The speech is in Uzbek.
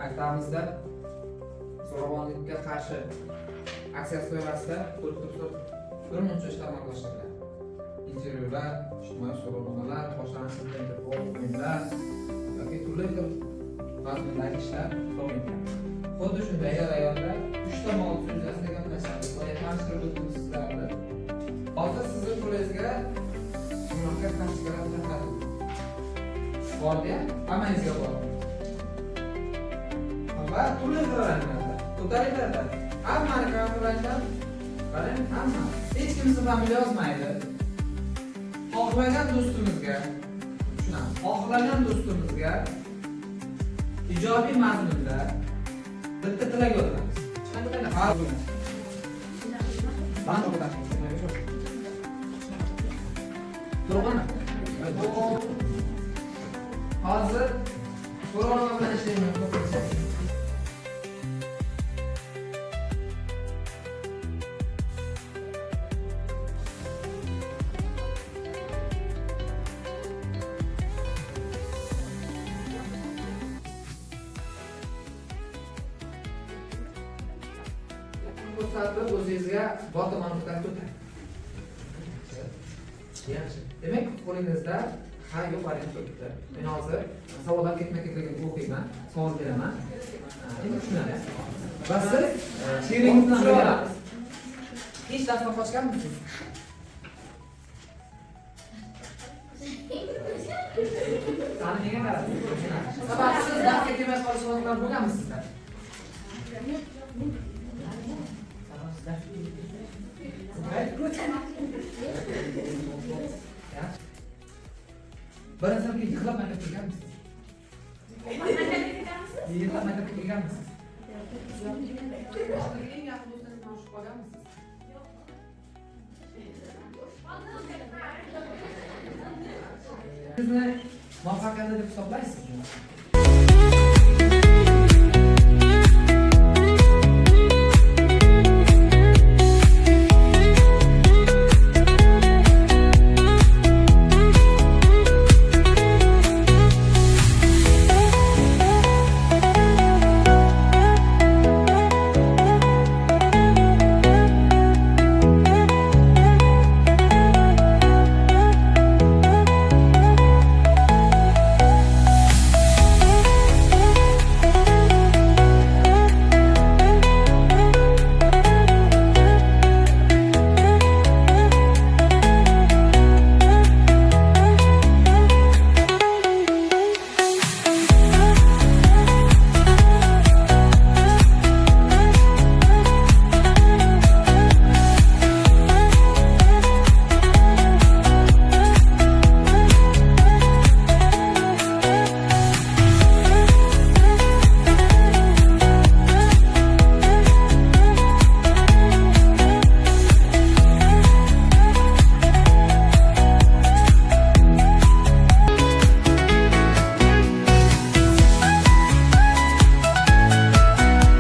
maktabimizda zo'ravonlikka qarshi aksiyasi doirasida birmuncha ishlar amalga oshiriladi. Intervyular, ijtimoiy so'rovnomalar, boshlanish o'yinlar yoki turli xil mazmundagi ishlar davom etadi. Xuddi shunday jarayonda 3 ta mavzu yuzasidan gaplashamiz va tanishtirib o'tamiz sizlarni. Hozir sizning qo'lingizga bunaqa kartochkalar tarqatildi. Bordi-ya, hammangizga bor. Va turli xil ranglarda, to'talitarda. Hammani kartochkalardan qarang, hamma. Hech kim sizni ham yozmaydi. Xohlagan do'stimizga, tushunamiz. Xohlagan do'stimizga ijobiy mazmunda bitta tilak yozamiz. Qanday har kuni. Band o'qitamiz. To'g'rimi? Hozir so'rovnoma bilan ishlaymiz. Ko'rsatib o'zingizga bottom ma'lumotlarni ko'taring. Yaxshi. Demak, qo'lingizda ha yo'q variant turibdi. Men hozir savollar ketma-ketligini o'qiyman, savol beraman. Endi tushunadi. Va siz sheringizni beramiz. Hech darsdan qochganmisiz? Qani nega qarasiz? Sabab siz darsga kelmay qolishingizdan bo'lganmisizlar? Birinchi sinfga yig'lab maktabga kelganmisiz? Yig'lab maktabga kelganmisiz? Eng yaqin do'stingiz bilan urishib qolganmisiz? Sizni muvaffaqiyatli deb hisoblaysizmi?